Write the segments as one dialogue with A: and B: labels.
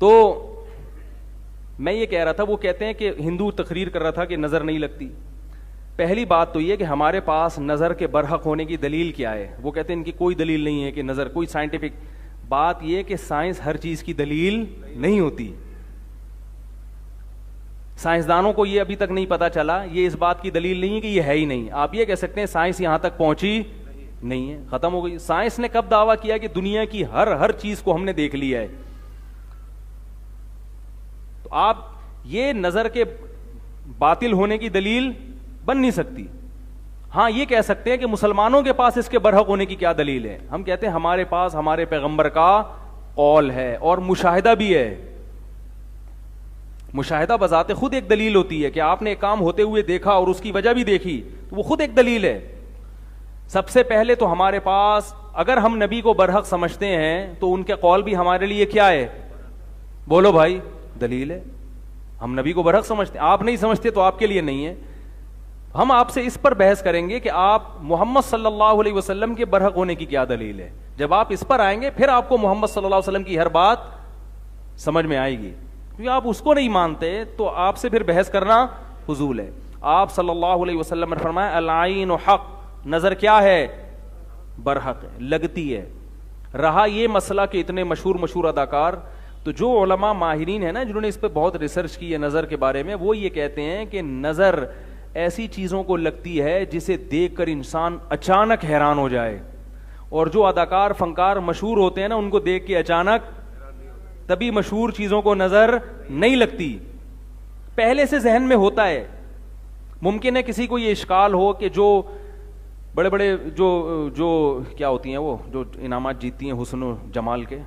A: تو میں یہ کہہ رہا تھا, وہ کہتے ہیں کہ ہندو تقریر کر رہا تھا کہ نظر نہیں لگتی. پہلی بات تو یہ کہ ہمارے پاس نظر کے برحق ہونے کی دلیل کیا ہے. وہ کہتے ہیں ان کی کوئی دلیل نہیں ہے کہ نظر, کوئی سائنٹیفک بات یہ کہ سائنس ہر چیز کی دلیل نہیں ہوتی. سائنسدانوں کو یہ ابھی تک نہیں پتا چلا, یہ اس بات کی دلیل نہیں ہے کہ یہ ہے ہی نہیں. آپ یہ کہہ سکتے ہیں سائنس یہاں تک پہنچی نہیں ہے, ختم ہو گئی. سائنس نے کب دعویٰ کیا کہ دنیا کی ہر چیز کو ہم نے دیکھ لیا ہے؟ تو آپ یہ نظر کے باطل ہونے کی دلیل بن نہیں سکتی. ہاں یہ کہہ سکتے ہیں کہ مسلمانوں کے پاس اس کے برحق ہونے کی کیا دلیل ہے. ہم کہتے ہیں ہمارے پاس ہمارے پیغمبر کا قول ہے اور مشاہدہ بھی ہے. مشاہدہ بذات خود ایک دلیل ہوتی ہے کہ آپ نے ایک کام ہوتے ہوئے دیکھا اور اس کی وجہ بھی دیکھی, تو وہ خود ایک دلیل ہے. سب سے پہلے تو ہمارے پاس, اگر ہم نبی کو برحق سمجھتے ہیں تو ان کے قول بھی ہمارے لیے کیا ہے؟ بولو بھائی, دلیل ہے. ہم نبی کو برحق سمجھتے ہیں, آپ نہیں سمجھتے تو آپ کے لیے نہیں ہے. ہم آپ سے اس پر بحث کریں گے کہ آپ محمد صلی اللہ علیہ وسلم کے برحق ہونے کی کیا دلیل ہے. جب آپ اس پر آئیں گے پھر آپ کو محمد صلی اللہ علیہ وسلم کی ہر بات سمجھ میں آئے گی. کیونکہ آپ اس کو نہیں مانتے تو آپ سے پھر بحث کرنا فضول ہے. آپ صلی اللہ علیہ وسلم نے فرمایا العین حق, نظر کیا ہے؟ برحق ہے, لگتی ہے. رہا یہ مسئلہ کہ اتنے مشہور اداکار, تو جو علماء ماہرین ہیں نا جنہوں نے اس پہ بہت ریسرچ کی ہے نظر کے بارے میں, وہ یہ کہتے ہیں کہ نظر ایسی چیزوں کو لگتی ہے جسے دیکھ کر انسان اچانک حیران ہو جائے. اور جو اداکار فنکار مشہور ہوتے ہیں نا, ان کو دیکھ کے اچانک تبھی مشہور چیزوں کو نظر نہیں لگتی, پہلے سے ذہن میں ہوتا ہے. ممکن ہے کسی کو یہ اشکال ہو کہ جو بڑے بڑے جو کیا ہوتی ہیں وہ جو انعامات جیتتی ہیں حسن و جمال کے,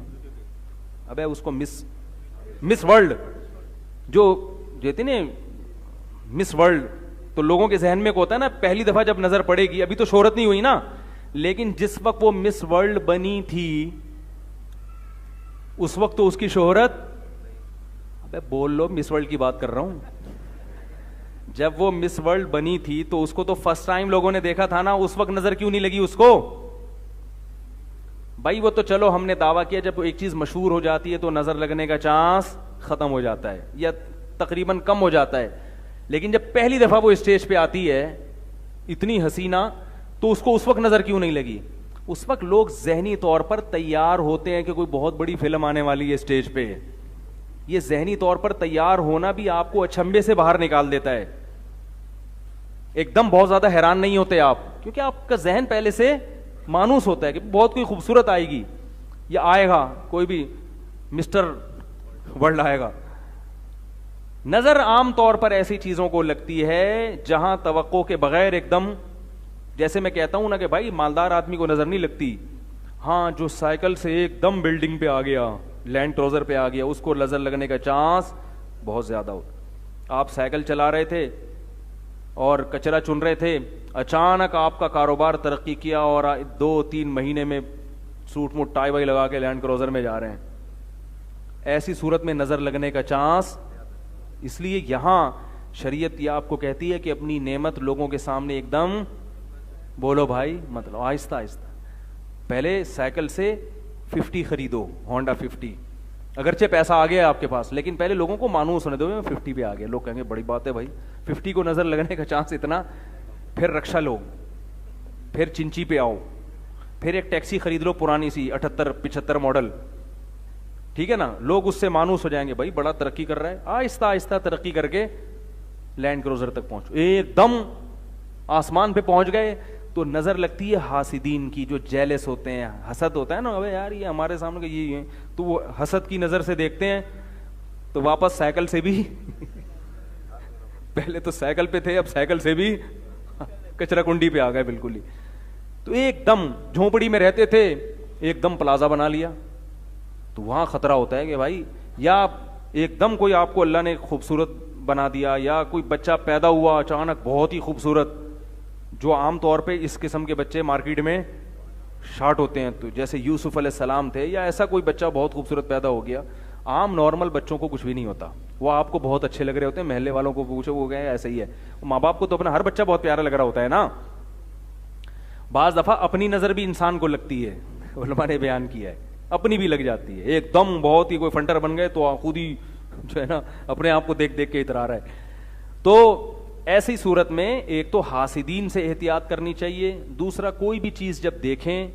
A: ابے اس کو مس ورلڈ جو جیتی نا مس ورلڈ, تو لوگوں کے ذہن میں کو ہوتا ہے نا پہلی دفعہ جب نظر پڑے گی, ابھی تو شہرت نہیں ہوئی نا, لیکن جس وقت وہ مس ورلڈ بنی تھی اس وقت تو اس کی شہرت, ابے بول لو مس ورلڈ کی بات کر رہا ہوں. جب وہ مس ورلڈ بنی تھی تو اس کو تو فرسٹ ٹائم لوگوں نے دیکھا تھا نا, اس وقت نظر کیوں نہیں لگی اس کو؟ بھائی وہ تو چلو ہم نے دعویٰ کیا جب ایک چیز مشہور ہو جاتی ہے تو نظر لگنے کا چانس ختم ہو جاتا ہے یا تقریباً کم ہو جاتا ہے. لیکن جب پہلی دفعہ وہ اسٹیج پہ آتی ہے اتنی حسینہ, تو اس کو اس وقت نظر کیوں نہیں لگی؟ اس وقت لوگ ذہنی طور پر تیار ہوتے ہیں کہ کوئی بہت بڑی فلم آنے والی ہے اسٹیج پہ. یہ ذہنی طور پر تیار ہونا بھی آپ کو اچھمبے سے باہر نکال دیتا ہے. ایک دم بہت زیادہ حیران نہیں ہوتے آپ, کیونکہ آپ کا ذہن پہلے سے مانوس ہوتا ہے کہ بہت کوئی خوبصورت آئے گی یا آئے گا, کوئی بھی مسٹر ورلڈ آئے گا. نظر عام طور پر ایسی چیزوں کو لگتی ہے جہاں توقع کے بغیر ایک دم, جیسے میں کہتا ہوں نا کہ بھائی مالدار آدمی کو نظر نہیں لگتی, ہاں جو سائیکل سے ایک دم بلڈنگ پہ آ گیا, لینڈ کروزر پہ آ گیا, اس کو نظر لگنے کا چانس بہت زیادہ ہوتا. آپ سائیکل چلا رہے تھے اور کچرا چن رہے تھے, اچانک آپ کا کاروبار ترقی کیا اور 2-3 مہینے میں سوٹ موٹ ٹائی وائی لگا کے لینڈ کروزر میں جا رہے ہیں. ایسی صورت میں نظر لگنے کا چانس, اس لیے یہاں شریعت یہ آپ کو کہتی ہے کہ اپنی نعمت لوگوں کے سامنے ایک دم, بولو بھائی مطلب آہستہ آہستہ, پہلے سائیکل سے 50 خریدو, ہونڈا 50, اگرچہ پیسہ آ گیا آپ کے پاس, لیکن پہلے لوگوں کو مانوس ہونے دو میں 50 پہ آ گیا. لوگ کہیں گے بڑی بات ہے بھائی 50 کو نظر لگنے کا چانس اتنا, پھر رکشا لو, پھر چنچی پہ آؤ, پھر ایک ٹیکسی خرید لو پرانی سی 78-75 ماڈل, ٹھیک ہے نا, لوگ اس سے مانوس ہو جائیں گے بھائی بڑا ترقی کر رہا ہے. آہستہ آہستہ ترقی کر کے لینڈ کروزر تک پہنچو, ایک دم آسمان پہ پہنچ گئے تو نظر لگتی ہے حاسدین کی, جو جیلس ہوتے ہیں, حسد ہوتا ہے نا, ابے یار یہ ہمارے سامنے یہ, تو وہ حسد کی نظر سے دیکھتے ہیں تو واپس سائیکل سے بھی پہلے تو سائیکل پہ تھے, اب سائیکل سے بھی کچرا کنڈی پہ آ گئے بالکل ہی. تو ایک دم جھونپڑی میں رہتے تھے, ایک دم پلازا بنا لیا, تو وہاں خطرہ ہوتا ہے کہ بھائی یا ایک دم کوئی آپ کو اللہ نے خوبصورت بنا دیا, یا کوئی بچہ پیدا ہوا اچانک بہت ہی خوبصورت, جو عام طور پہ اس قسم کے بچے مارکیٹ میں شارٹ ہوتے ہیں, تو جیسے یوسف علیہ السلام تھے, یا ایسا کوئی بچہ بہت خوبصورت پیدا ہو گیا. عام نارمل بچوں کو کچھ بھی نہیں ہوتا, وہ آپ کو بہت اچھے لگ رہے ہوتے ہیں, محلے والوں کو پوچھو وہ گئے ایسا ہی ہے. ماں باپ کو تو اپنا ہر بچہ بہت پیارا لگ رہا ہوتا ہے نا. بعض دفعہ اپنی نظر بھی انسان کو لگتی ہے, علماء نے بیان کیا ہے اپنی بھی لگ جاتی ہے, ایک دم بہت ہی کوئی فنٹر بن گئے تو خود ہی جو ہے نا اپنے آپ کو دیکھ دیکھ کے اترا رہا ہے. تو ایسی صورت میں ایک تو حاسدین سے احتیاط کرنی چاہیے, دوسرا کوئی بھی چیز جب دیکھیں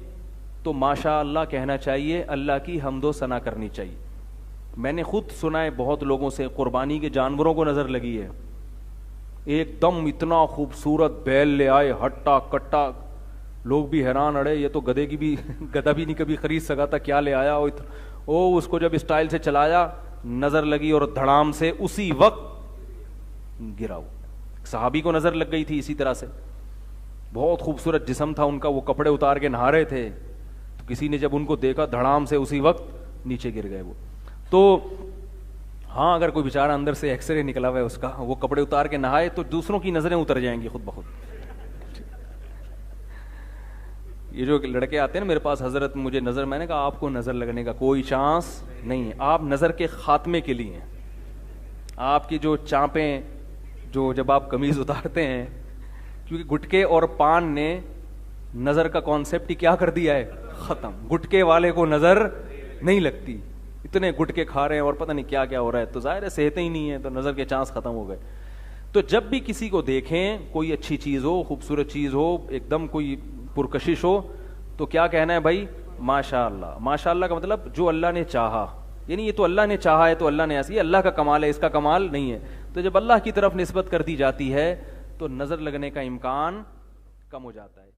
A: تو ماشاء اللہ کہنا چاہیے, اللہ کی حمد و ثنا کرنی چاہیے. میں نے خود سنا ہے بہت لوگوں سے, قربانی کے جانوروں کو نظر لگی ہے, ایک دم اتنا خوبصورت بیل لے آئے ہٹا کٹا, لوگ بھی حیران, اڑے یہ تو گدھے کی بھی گدھا بھی نہیں کبھی خرید سکا تھا, کیا لے آیا او, اس کو جب اسٹائل سے چلایا نظر لگی اور دھڑام سے اسی وقت گرا. صحابی کو نظر لگ گئی تھی اسی طرح سے, بہت خوبصورت جسم تھا ان کا, وہ کپڑے اتار کے نہا رہے تھے, تو کسی نے جب ان کو دیکھا دھڑام سے اسی وقت نیچے گر گئے وہ. تو ہاں اگر کوئی بیچارہ اندر سے ایکس رے نکلا ہوا ہے اس کا, وہ کپڑے اتار کے نہائے تو دوسروں کی نظریں اتر جائیں گی خود بخود. یہ جو لڑکے آتے ہیں نا میرے پاس, حضرت مجھے نظر, میں نے کہا آپ کو نظر لگنے کا کوئی چانس نہیں ہے, آپ نظر کے خاتمے کے لیے ہیں. آپ کی جو چانپیں, جو جب آپ قمیض اتارتے ہیں, کیونکہ گٹکے اور پان نے نظر کا کانسیپٹ ہی کیا کر دیا ہے, ختم. گٹکے والے کو نظر نہیں لگتی, اتنے گٹکے کھا رہے ہیں اور پتہ نہیں کیا کیا ہو رہا ہے, تو ظاہر ہے صحتیں ہی نہیں ہے, تو نظر کے چانس ختم ہو گئے. تو جب بھی کسی کو دیکھیں, کوئی اچھی چیز ہو, خوبصورت چیز ہو, ایک دم کوئی پرکشش ہو, تو کیا کہنا ہے بھائی, ماشاء اللہ. ماشاء اللہ کا مطلب جو اللہ نے چاہا, یعنی یہ تو اللہ نے چاہا ہے تو اللہ نے ایسی, اللہ کا کمال ہے, اس کا کمال نہیں ہے. تو جب اللہ کی طرف نسبت کر دی جاتی ہے تو نظر لگنے کا امکان کم ہو جاتا ہے.